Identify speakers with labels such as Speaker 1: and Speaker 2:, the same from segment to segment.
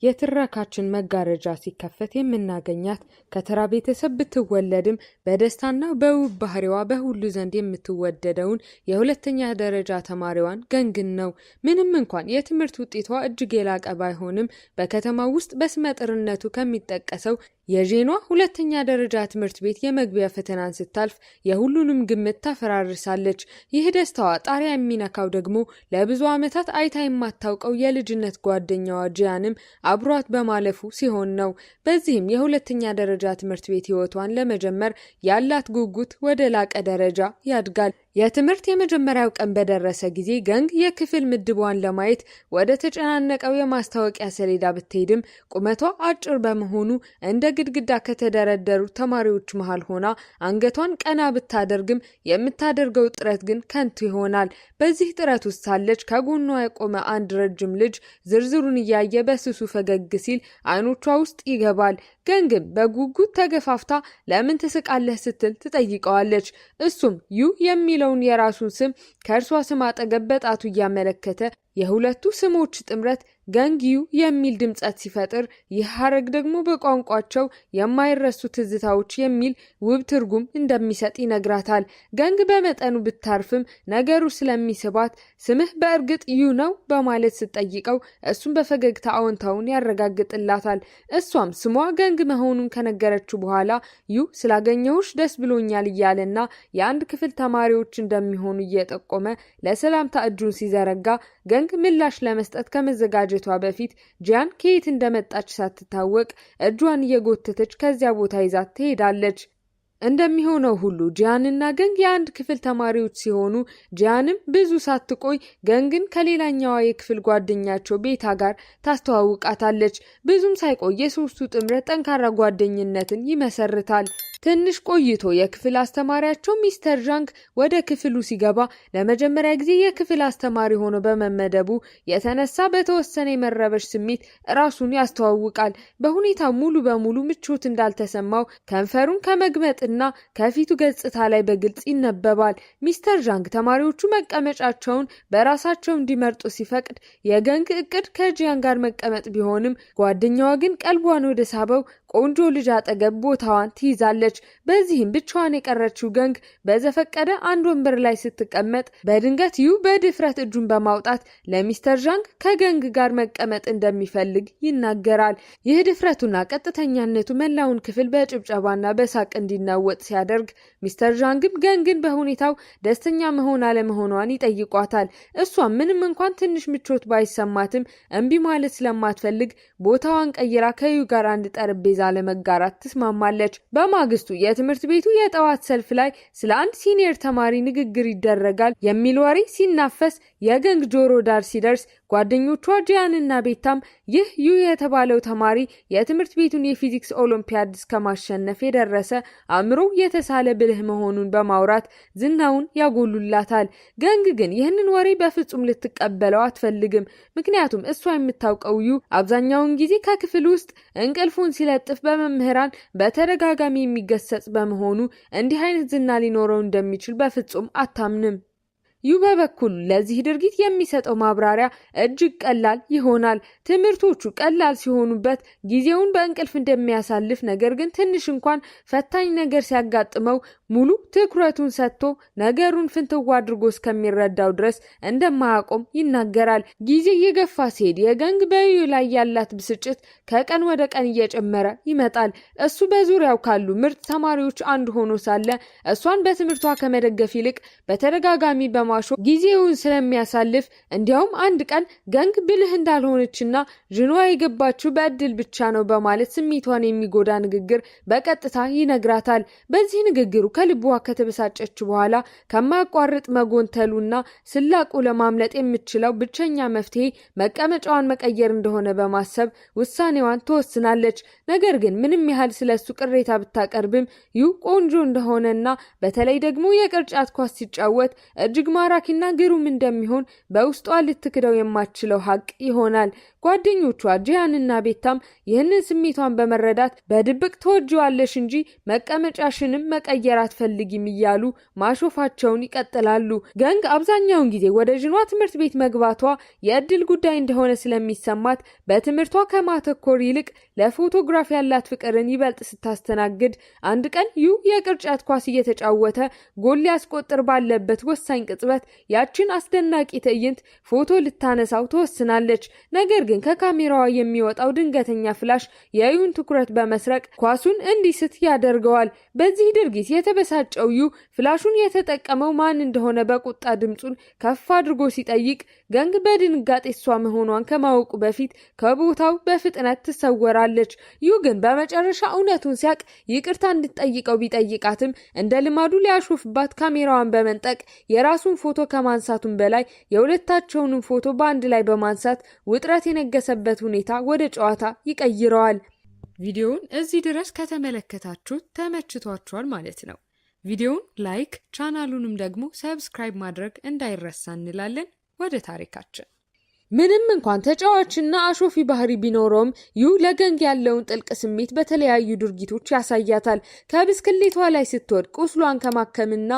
Speaker 1: የትረካችን መጋረጃ ሲከፈት የምናገኛት ከተራ ቤተሰብ ብትወለድም በደስታና በውብ ባህሪዋ በሁሉ ዘንድ የምትወደደውን የሁለተኛ ደረጃ ተማሪዋን ገንግን ነው። ምንም እንኳን የትምህርት ውጤቷ እጅግ የላቀ ባይሆንም በከተማው ውስጥ በስመጥርነቱ ከሚጠቀሰው የጄኗ ሁለተኛ ደረጃ ትምህርት ቤት የመግቢያ ፈተናን ስታልፍ የሁሉንም ግምት ታፈራርሳለች። ይህ ደስታዋ ጣሪያ የሚነካው ደግሞ ለብዙ ዓመታት አይታ የማታውቀው የልጅነት ጓደኛዋ ጂያንም አብሯት በማለፉ ሲሆን ነው። በዚህም የሁለተኛ ደረጃ ትምህርት ቤት ህይወቷን ለመጀመር ያላት ጉጉት ወደ ላቀ ደረጃ ያድጋል። የትምህርት የመጀመሪያው ቀን በደረሰ ጊዜ ገንግ የክፍል ምድቧን ለማየት ወደ ተጨናነቀው የማስታወቂያ ሰሌዳ ብትሄድም ቁመቷ አጭር በመሆኑ እንደ ግድግዳ ከተደረደሩ ተማሪዎች መሃል ሆና አንገቷን ቀና ብታደርግም የምታደርገው ጥረት ግን ከንቱ ይሆናል። በዚህ ጥረት ውስጥ ሳለች ከጎኗ የቆመ አንድ ረጅም ልጅ ዝርዝሩን እያየ በስሱ ፈገግ ሲል አይኖቿ ውስጥ ይገባል። ገንግም በጉጉት ተገፋፍታ ለምን ትስቃለህ ስትል ትጠይቀዋለች። እሱም ዩ የሚለውን የራሱን ስም ከእርሷ ስም አጠገብ በጣቱ እያመለከተ የሁለቱ ስሞች ጥምረት ገንግዩ የሚል ድምጸት ሲፈጥር ይህ ሐረግ ደግሞ በቋንቋቸው የማይረሱ ትዝታዎች የሚል ውብ ትርጉም እንደሚሰጥ ይነግራታል። ገንግ በመጠኑ ብታርፍም ነገሩ ስለሚስባት ስምህ በእርግጥ ዩ ነው በማለት ስትጠይቀው እሱም በፈገግታ አዎንታውን ያረጋግጥላታል። እሷም ስሟ ገንግ መሆኑን ከነገረችው በኋላ ዩ ስላገኘሁሽ ደስ ብሎኛል እያለና የአንድ ክፍል ተማሪዎች እንደሚሆኑ እየጠቆመ ለሰላምታ እጁን ሲዘረጋ ገንግ ምላሽ ለመስጠት ከመዘጋጀቷ በፊት ጂያን ከየት እንደመጣች ሳትታወቅ እጇን እየጎተተች ከዚያ ቦታ ይዛት ትሄዳለች። እንደሚሆነው ሁሉ ጂያንና ገንግ የአንድ ክፍል ተማሪዎች ሲሆኑ ጂያንም ብዙ ሳትቆይ ገንግን ከሌላኛዋ የክፍል ጓደኛቸው ቤታ ጋር ታስተዋውቃታለች። ብዙም ሳይቆይ የሶስቱ ጥምረት ጠንካራ ጓደኝነትን ይመሰርታል። ትንሽ ቆይቶ የክፍል አስተማሪያቸው ሚስተር ዣንግ ወደ ክፍሉ ሲገባ ለመጀመሪያ ጊዜ የክፍል አስተማሪ ሆኖ በመመደቡ የተነሳ በተወሰነ የመረበሽ ስሜት ራሱን ያስተዋውቃል። በሁኔታው ሙሉ በሙሉ ምቾት እንዳልተሰማው ከንፈሩን ከመግመጥና ከፊቱ ገጽታ ላይ በግልጽ ይነበባል። ሚስተር ዣንግ ተማሪዎቹ መቀመጫቸውን በራሳቸው እንዲመርጡ ሲፈቅድ የገንግ እቅድ ከጂያን ጋር መቀመጥ ቢሆንም ጓደኛዋ ግን ቀልቧን ወደ ሳበው ቆንጆ ልጅ አጠገብ ቦታዋን ትይዛለች። በዚህም ብቻዋን የቀረችው ገንግ በዘፈቀደ አንድ ወንበር ላይ ስትቀመጥ በድንገት ዩ በድፍረት እጁን በማውጣት ለሚስተር ዣንግ ከገንግ ጋር መቀመጥ እንደሚፈልግ ይናገራል። ይህ ድፍረቱና ቀጥተኛነቱ መላውን ክፍል በጭብጨባና በሳቅ እንዲናወጥ ሲያደርግ ሚስተር ዣንግም ገንግን በሁኔታው ደስተኛ መሆን አለመሆኗን ይጠይቋታል። እሷም ምንም እንኳን ትንሽ ምቾት ባይሰማትም እምቢ ማለት ስለማትፈልግ ቦታዋን ቀይራ ከዩ ጋር አንድ ጠረጴዛ ለመጋራት ትስማማለች። በማግስቱ የትምህርት ቤቱ የጠዋት ሰልፍ ላይ ስለ አንድ ሲኒየር ተማሪ ንግግር ይደረጋል የሚል ወሬ ሲናፈስ የገንግ ጆሮ ዳር ሲደርስ ጓደኞቿ ጂያንና ቤታም ይህ ዩ የተባለው ተማሪ የትምህርት ቤቱን የፊዚክስ ኦሎምፒያድ እስከማሸነፍ የደረሰ አእምሮ የተሳለ ብልህ መሆኑን በማውራት ዝናውን ያጎሉላታል። ገንግ ግን ይህንን ወሬ በፍጹም ልትቀበለው አትፈልግም። ምክንያቱም እሷ የምታውቀው ዩ አብዛኛውን ጊዜ ከክፍል ውስጥ እንቅልፉን ሲለጥፍ በመምህራን በተደጋጋሚ የሚገሰጽ በመሆኑ እንዲህ አይነት ዝና ሊኖረው እንደሚችል በፍጹም አታምንም። ዩ በበኩሉ ለዚህ ድርጊት የሚሰጠው ማብራሪያ እጅግ ቀላል ይሆናል። ትምህርቶቹ ቀላል ሲሆኑበት ጊዜውን በእንቅልፍ እንደሚያሳልፍ፣ ነገር ግን ትንሽ እንኳን ፈታኝ ነገር ሲያጋጥመው ሙሉ ትኩረቱን ሰጥቶ ነገሩን ፍንትው አድርጎ እስከሚረዳው ድረስ እንደማያቆም ይናገራል። ጊዜ እየገፋ ሲሄድ የገንግ በዩ ላይ ያላት ብስጭት ከቀን ወደ ቀን እየጨመረ ይመጣል። እሱ በዙሪያው ካሉ ምርጥ ተማሪዎች አንዱ ሆኖ ሳለ እሷን በትምህርቷ ከመደገፍ ይልቅ በተደጋጋሚ ጊዜውን ስለሚያሳልፍ እንዲያውም አንድ ቀን ገንግ ብልህ እንዳልሆነችና ዥኗ የገባችው በእድል ብቻ ነው በማለት ስሜቷን የሚጎዳ ንግግር በቀጥታ ይነግራታል። በዚህ ንግግሩ ከልቧ ከተበሳጨች በኋላ ከማያቋርጥ መጎንተሉና ስላቁ ለማምለጥ የምትችለው ብቸኛ መፍትሄ መቀመጫዋን መቀየር እንደሆነ በማሰብ ውሳኔዋን ትወስናለች። ነገር ግን ምንም ያህል ስለሱ ቅሬታ ብታቀርብም ዩ ቆንጆ እንደሆነና በተለይ ደግሞ የቅርጫት ኳስ ሲጫወት እጅግ ማራኪና ግሩም እንደሚሆን በውስጧ ልትክደው የማትችለው ሀቅ ይሆናል። ጓደኞቿ ጂያንና ቤታም ይህንን ስሜቷን በመረዳት በድብቅ ተወጂዋለሽ እንጂ መቀመጫሽንም መቀየር አትፈልጊም እያሉ ማሾፋቸውን ይቀጥላሉ። ገንግ አብዛኛውን ጊዜ ወደ ጅኗ ትምህርት ቤት መግባቷ የእድል ጉዳይ እንደሆነ ስለሚሰማት በትምህርቷ ከማተኮር ይልቅ ለፎቶግራፍ ያላት ፍቅርን ይበልጥ ስታስተናግድ አንድ ቀን ዩ የቅርጫት ኳስ እየተጫወተ ጎል ሊያስቆጥር ባለበት ወሳኝ ቅጽበት ያችን አስደናቂ ትዕይንት ፎቶ ልታነሳው ትወስናለች። ነገር ግን ከካሜራዋ የሚወጣው ድንገተኛ ፍላሽ የዩን ትኩረት በመስረቅ ኳሱን እንዲስት ያደርገዋል። በዚህ ድርጊት የተበሳጨው ዩ ፍላሹን የተጠቀመው ማን እንደሆነ በቁጣ ድምጹን ከፍ አድርጎ ሲጠይቅ ገንግ በድንጋጤ እሷ መሆኗን ከማወቁ በፊት ከቦታው በፍጥነት ትሰወራለች። ዩ ግን በመጨረሻ እውነቱን ሲያቅ ይቅርታ እንድትጠይቀው ቢጠይቃትም እንደ ልማዱ ሊያሾፍባት ካሜራዋን በመንጠቅ የራሱን ፎቶ ከማንሳቱም በላይ የሁለታቸውንም ፎቶ በአንድ ላይ በማንሳት ውጥረት የነገሰበት ሁኔታ ወደ ጨዋታ ይቀይረዋል። ቪዲዮውን እዚህ ድረስ ከተመለከታችሁት ተመችቷችኋል ማለት ነው። ቪዲዮውን ላይክ፣ ቻናሉንም ደግሞ ሰብስክራይብ ማድረግ እንዳይረሳ እንላለን። ወደ ታሪካችን ምንም እንኳን ተጫዋችና አሾፊ ባህሪ ቢኖረውም ዩ ለገንግ ያለውን ጥልቅ ስሜት በተለያዩ ድርጊቶች ያሳያታል። ከብስክሌቷ ላይ ስትወድቅ ቁስሏን ከማከምና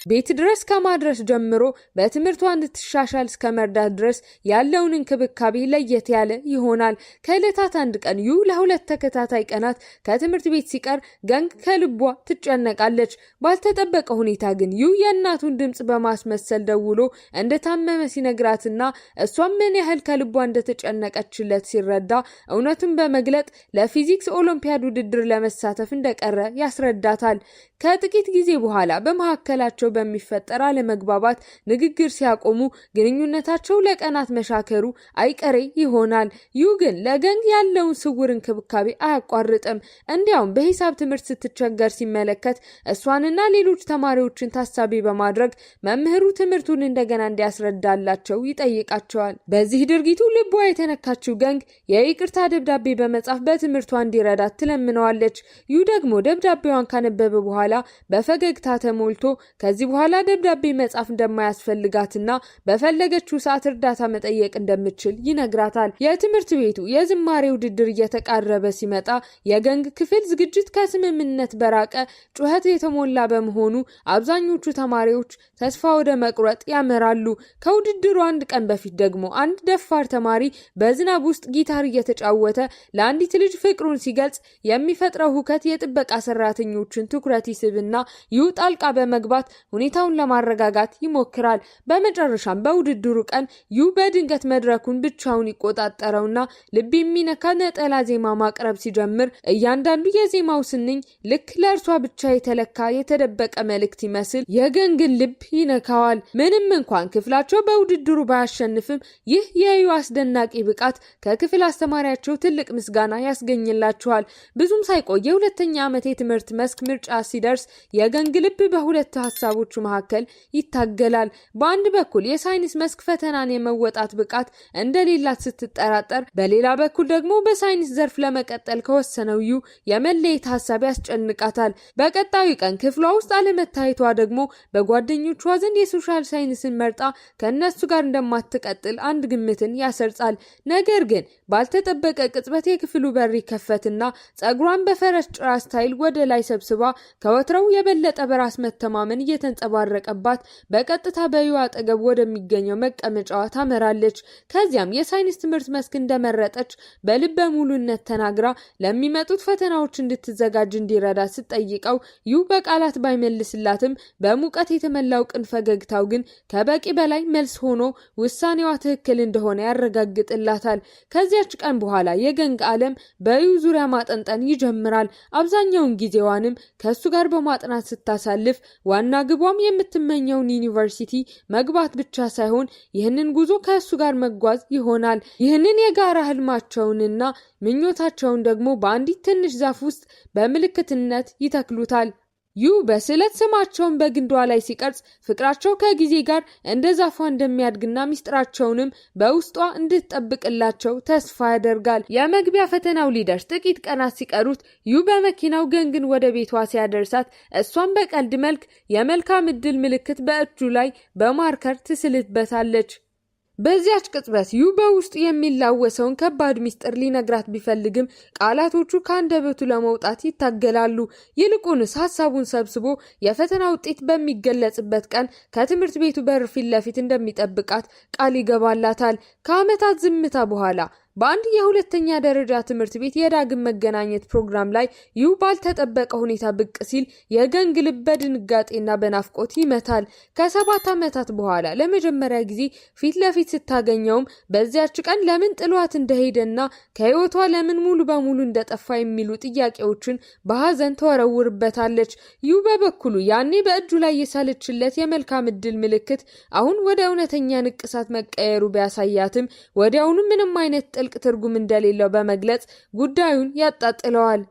Speaker 1: ቤት ድረስ ከማድረስ ጀምሮ በትምህርቷ እንድትሻሻል እስከ መርዳት ድረስ ያለውን እንክብካቤ ለየት ያለ ይሆናል። ከዕለታት አንድ ቀን ዩ ለሁለት ተከታታይ ቀናት ከትምህርት ቤት ሲቀር ገንግ ከልቧ ትጨነቃለች። ባልተጠበቀ ሁኔታ ግን ዩ የእናቱን ድምጽ በማስመሰል ደውሎ እንደታመመ ሲነግራትና እሷም ምን ያህል ከልቧ እንደተጨነቀችለት ሲረዳ እውነቱን በመግለጥ ለፊዚክስ ኦሎምፒያድ ውድድር ለመሳተፍ እንደቀረ ያስረዳታል። ከጥቂት ጊዜ በኋላ በመካከላቸው በሚፈጠር አለመግባባት ንግግር ሲያቆሙ ግንኙነታቸው ለቀናት መሻከሩ አይቀሬ ይሆናል። ዩ ግን ለገንግ ያለውን ስውር እንክብካቤ አያቋርጥም። እንዲያውም በሂሳብ ትምህርት ስትቸገር ሲመለከት እሷንና ሌሎች ተማሪዎችን ታሳቢ በማድረግ መምህሩ ትምህርቱን እንደገና እንዲያስረዳላቸው ይጠይቃቸዋል። በዚህ ድርጊቱ ልቧ የተነካችው ገንግ የይቅርታ ደብዳቤ በመጻፍ በትምህርቷ እንዲረዳት ትለምነዋለች። ዩ ደግሞ ደብዳቤዋን ካነበበ በኋላ በፈገግታ ተሞልቶ ከዚህ በኋላ ደብዳቤ መጻፍ እንደማያስፈልጋትና በፈለገችው ሰዓት እርዳታ መጠየቅ እንደምትችል ይነግራታል። የትምህርት ቤቱ የዝማሬ ውድድር እየተቃረበ ሲመጣ የገንግ ክፍል ዝግጅት ከስምምነት በራቀ ጩኸት የተሞላ በመሆኑ አብዛኞቹ ተማሪዎች ተስፋ ወደ መቁረጥ ያመራሉ። ከውድድሩ አንድ ቀን በፊት ደግሞ አንድ ደፋር ተማሪ በዝናብ ውስጥ ጊታር እየተጫወተ ለአንዲት ልጅ ፍቅሩን ሲገልጽ የሚፈጥረው ሁከት የጥበቃ ሰራተኞችን ትኩረት ይስብና ዩ ጣልቃ በመግባት ሁኔታውን ለማረጋጋት ይሞክራል። በመጨረሻም በውድድሩ ቀን ዩ በድንገት መድረኩን ብቻውን ይቆጣጠረውና ልብ የሚነካ ነጠላ ዜማ ማቅረብ ሲጀምር እያንዳንዱ የዜማው ስንኝ ልክ ለእርሷ ብቻ የተለካ የተደበቀ መልእክት ይመስል የገንግን ልብ ይነካዋል። ምንም እንኳን ክፍላቸው በውድድሩ ባያሸንፍም ይህ የዩ አስደናቂ ብቃት ከክፍል አስተማሪያቸው ትልቅ ምስጋና ያስገኝላቸዋል። ብዙም ሳይቆይ የሁለተኛ ዓመት የትምህርት መስክ ምርጫ ሲደርስ የገንግ ልብ በሁለት ሀሳቦቹ መካከል ይታገላል። በአንድ በኩል የሳይንስ መስክ ፈተናን የመወጣት ብቃት እንደሌላት ስትጠራጠር፣ በሌላ በኩል ደግሞ በሳይንስ ዘርፍ ለመቀጠል ከወሰነው ዩ የመለየት ሀሳብ ያስጨንቃታል። በቀጣዩ ቀን ክፍሏ ውስጥ አለመታየቷ ደግሞ በጓደኞቿ ዘንድ የሶሻል ሳይንስን መርጣ ከነሱ ጋር እንደማትቀጥል አንድ ግምትን ያሰርጻል። ነገር ግን ባልተጠበቀ ቅጽበት የክፍሉ በር ይከፈትና ጸጉሯን በፈረስ ጭራ ስታይል ወደ ላይ ሰብስባ ከወትረው የበለጠ በራስ መተማመን እየተንጸባረቀባት በቀጥታ በዩ አጠገብ ወደሚገኘው መቀመጫዋ ታመራለች። ከዚያም የሳይንስ ትምህርት መስክ እንደመረጠች በልበ ሙሉነት ተናግራ ለሚመጡት ፈተናዎች እንድትዘጋጅ እንዲረዳ ስትጠይቀው ዩ በቃላት ባይመልስላትም በሙቀት የተመላው ቅን ፈገግታው ግን ከበቂ በላይ መልስ ሆኖ ውሳኔዋ ትክክል እንደሆነ ያረጋግጥላታል። ከዚያች ቀን በኋላ የገንግ ዓለም በዩ ዙሪያ ማጠንጠን ይጀምራል። አብዛኛውን ጊዜዋንም ከሱ ጋር በማጥናት ስታሳልፍ ዋና ግቧም የምትመኘውን ዩኒቨርሲቲ መግባት ብቻ ሳይሆን ይህንን ጉዞ ከሱ ጋር መጓዝ ይሆናል። ይህንን የጋራ ህልማቸውንና ምኞታቸውን ደግሞ በአንዲት ትንሽ ዛፍ ውስጥ በምልክትነት ይተክሉታል። ዩ በስለት ስማቸውን በግንዷ ላይ ሲቀርጽ ፍቅራቸው ከጊዜ ጋር እንደ ዛፏ እንደሚያድግና ሚስጥራቸውንም በውስጧ እንድትጠብቅላቸው ተስፋ ያደርጋል። የመግቢያ ፈተናው ሊደርስ ጥቂት ቀናት ሲቀሩት ዩ በመኪናው ገንግን ወደ ቤቷ ሲያደርሳት እሷን በቀልድ መልክ የመልካም ዕድል ምልክት በእጁ ላይ በማርከር ትስልበታለች። በዚያች ቅጽበት ዩ በውስጡ የሚላወሰውን ከባድ ሚስጥር ሊነግራት ቢፈልግም ቃላቶቹ ከአንደበቱ ለመውጣት ይታገላሉ። ይልቁንስ ሐሳቡን ሰብስቦ የፈተና ውጤት በሚገለጽበት ቀን ከትምህርት ቤቱ በር ፊት ለፊት እንደሚጠብቃት ቃል ይገባላታል። ከዓመታት ዝምታ በኋላ በአንድ የሁለተኛ ደረጃ ትምህርት ቤት የዳግም መገናኘት ፕሮግራም ላይ ዩ ባልተጠበቀ ሁኔታ ብቅ ሲል የገንግ ልብ በድንጋጤና በናፍቆት ይመታል። ከ7 ዓመታት በኋላ ለመጀመሪያ ጊዜ ፊት ለፊት ስታገኘውም በዚያች ቀን ለምን ጥሏት እንደሄደና ከህይወቷ ለምን ሙሉ በሙሉ እንደጠፋ የሚሉ ጥያቄዎችን በሐዘን ተወረውርበታለች። ዩ በበኩሉ ያኔ በእጁ ላይ የሳለችለት የመልካም ዕድል ምልክት አሁን ወደ እውነተኛ ንቅሳት መቀየሩ ቢያሳያትም ወዲያውኑ ምንም አይነት ጥልቅ ትርጉም እንደሌለው በመግለጽ ጉዳዩን ያጣጥለዋል።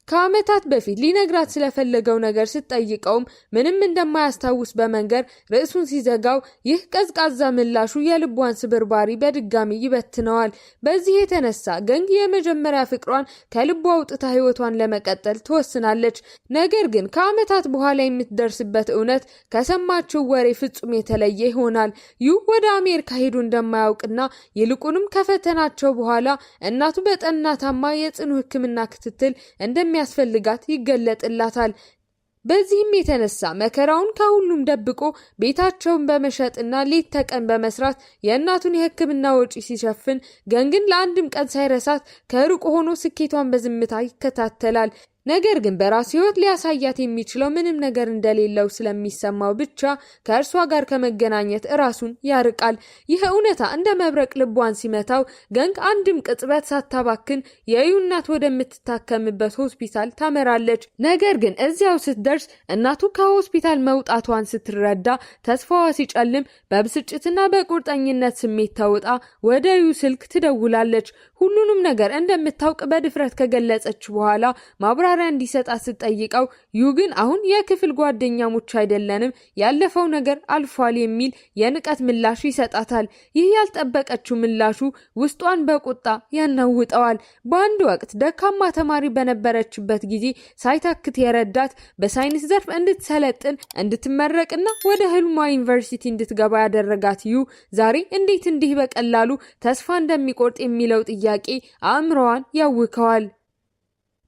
Speaker 1: ከዓመታት በፊት ሊነግራት ስለፈለገው ነገር ስትጠይቀውም ምንም እንደማያስታውስ በመንገር ርዕሱን ሲዘጋው ይህ ቀዝቃዛ ምላሹ የልቧን ስብርባሪ በድጋሚ ይበትነዋል። በዚህ የተነሳ ገንግ የመጀመሪያ ፍቅሯን ከልቧ አውጥታ ህይወቷን ለመቀጠል ትወስናለች። ነገር ግን ከዓመታት በኋላ የምትደርስበት እውነት ከሰማችው ወሬ ፍጹም የተለየ ይሆናል። ዩ ወደ አሜሪካ ሄዶ እንደማያውቅና ይልቁንም ከፈተናቸው በኋላ እናቱ በጠና ታማ የጽኑ ሕክምና ክትትል እንደሚያስፈልጋት ይገለጥላታል። በዚህም የተነሳ መከራውን ከሁሉም ደብቆ ቤታቸውን በመሸጥና ሌት ተቀን በመስራት የእናቱን የሕክምና ወጪ ሲሸፍን ገንግን ለአንድም ቀን ሳይረሳት ከሩቅ ሆኖ ስኬቷን በዝምታ ይከታተላል። ነገር ግን በራሱ ህይወት ሊያሳያት የሚችለው ምንም ነገር እንደሌለው ስለሚሰማው ብቻ ከእርሷ ጋር ከመገናኘት ራሱን ያርቃል። ይህ እውነታ እንደ መብረቅ ልቧን ሲመታው ገንግ አንድም ቅጽበት ሳታባክን የዩ እናት ወደምትታከምበት ሆስፒታል ታመራለች። ነገር ግን እዚያው ስትደርስ እናቱ ከሆስፒታል መውጣቷን ስትረዳ ተስፋዋ ሲጨልም በብስጭትና በቁርጠኝነት ስሜት ተውጣ ወደ ዩ ስልክ ትደውላለች። ሁሉንም ነገር እንደምታውቅ በድፍረት ከገለጸች በኋላ ማብራሪያ እንዲሰጣት ስትጠይቀው ዩ ግን አሁን የክፍል ጓደኛሞች አይደለንም፣ ያለፈው ነገር አልፏል የሚል የንቀት ምላሽ ይሰጣታል። ይህ ያልጠበቀችው ምላሹ ውስጧን በቁጣ ያናውጠዋል። በአንድ ወቅት ደካማ ተማሪ በነበረችበት ጊዜ ሳይታክት የረዳት በሳይንስ ዘርፍ እንድትሰለጥን እንድትመረቅና ወደ ህልሟ ዩኒቨርሲቲ እንድትገባ ያደረጋት ዩ ዛሬ እንዴት እንዲህ በቀላሉ ተስፋ እንደሚቆርጥ የሚለው ጥያቄ አእምሮዋን ያውከዋል።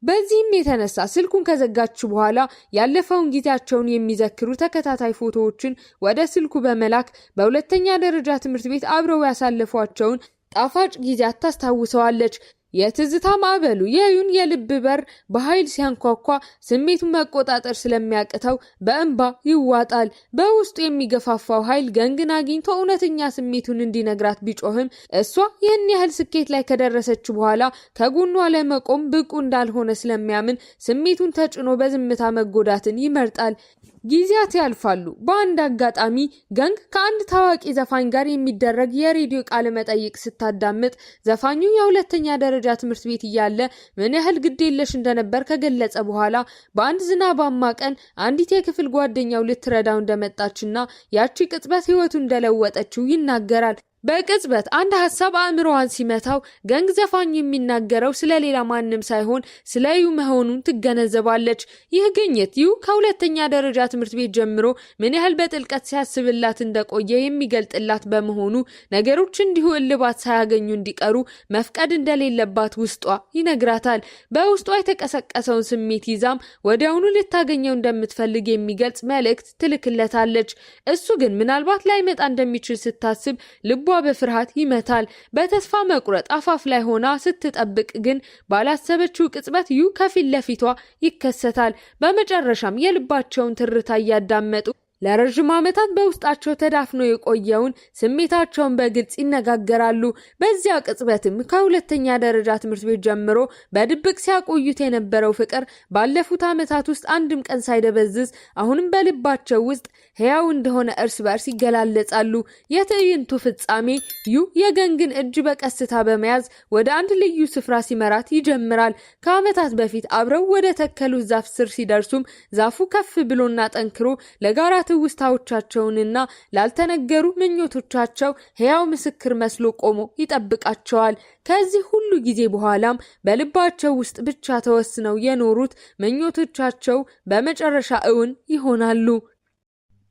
Speaker 1: በዚህም የተነሳ ስልኩን ከዘጋች በኋላ ያለፈውን ጊዜያቸውን የሚዘክሩ ተከታታይ ፎቶዎችን ወደ ስልኩ በመላክ በሁለተኛ ደረጃ ትምህርት ቤት አብረው ያሳለፏቸውን ጣፋጭ ጊዜያት ታስታውሰዋለች። የትዝታ ማዕበሉ የዩን የልብ በር በኃይል ሲያንኳኳ ስሜቱን መቆጣጠር ስለሚያቅተው በእንባ ይዋጣል። በውስጡ የሚገፋፋው ኃይል ገንግን አግኝቶ እውነተኛ ስሜቱን እንዲነግራት ቢጮህም እሷ ይህን ያህል ስኬት ላይ ከደረሰች በኋላ ከጎኗ ለመቆም ብቁ እንዳልሆነ ስለሚያምን ስሜቱን ተጭኖ በዝምታ መጎዳትን ይመርጣል። ጊዜያት ያልፋሉ። በአንድ አጋጣሚ ገንግ ከአንድ ታዋቂ ዘፋኝ ጋር የሚደረግ የሬዲዮ ቃለ መጠይቅ ስታዳምጥ ዘፋኙ የሁለተኛ ደረጃ ትምህርት ቤት እያለ ምን ያህል ግዴለሽ እንደነበር ከገለጸ በኋላ በአንድ ዝናባማ ቀን አንዲት የክፍል ጓደኛው ልትረዳው እንደመጣችና ያቺ ቅጽበት ህይወቱ እንደለወጠችው ይናገራል። በቅጽበት አንድ ሐሳብ አእምሮዋን ሲመታው ገንግ ዘፋኙ የሚናገረው ስለሌላ ማንም ሳይሆን ስለ ዩ መሆኑን ትገነዘባለች። ይህ ግኝት ዩ ከሁለተኛ ደረጃ ትምህርት ቤት ጀምሮ ምን ያህል በጥልቀት ሲያስብላት እንደቆየ የሚገልጥላት በመሆኑ ነገሮች እንዲሁ እልባት ሳያገኙ እንዲቀሩ መፍቀድ እንደሌለባት ውስጧ ይነግራታል። በውስጧ የተቀሰቀሰውን ስሜት ይዛም ወዲያውኑ ልታገኘው እንደምትፈልግ የሚገልጽ መልእክት ትልክለታለች። እሱ ግን ምናልባት ላይመጣ እንደሚችል ስታስብ ልቧ በፍርሃት ይመታል። በተስፋ መቁረጥ አፋፍ ላይ ሆና ስትጠብቅ ግን ባላሰበችው ቅጽበት ዩ ከፊት ለፊቷ ይከሰታል። በመጨረሻም የልባቸውን ትርታ እያዳመጡ ለረጅም ዓመታት በውስጣቸው ተዳፍኖ የቆየውን ስሜታቸውን በግልጽ ይነጋገራሉ። በዚያ ቅጽበትም ከሁለተኛ ደረጃ ትምህርት ቤት ጀምሮ በድብቅ ሲያቆዩት የነበረው ፍቅር ባለፉት ዓመታት ውስጥ አንድም ቀን ሳይደበዝዝ አሁንም በልባቸው ውስጥ ሕያው እንደሆነ እርስ በርስ ይገላለጻሉ። የትዕይንቱ ፍጻሜ ዩ የገንግን እጅ በቀስታ በመያዝ ወደ አንድ ልዩ ስፍራ ሲመራት ይጀምራል። ከዓመታት በፊት አብረው ወደ ተከሉት ዛፍ ስር ሲደርሱም ዛፉ ከፍ ብሎና ጠንክሮ ለጋራ ትውስታዎቻቸውንና ላልተነገሩ ምኞቶቻቸው ሕያው ምስክር መስሎ ቆሞ ይጠብቃቸዋል። ከዚህ ሁሉ ጊዜ በኋላም በልባቸው ውስጥ ብቻ ተወስነው የኖሩት ምኞቶቻቸው በመጨረሻ እውን ይሆናሉ።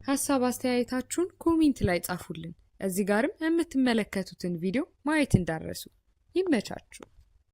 Speaker 1: ሐሳብ አስተያየታችሁን ኮሜንት ላይ ጻፉልን። እዚህ ጋርም የምትመለከቱትን ቪዲዮ ማየት እንዳትረሱ። ይመቻችሁ።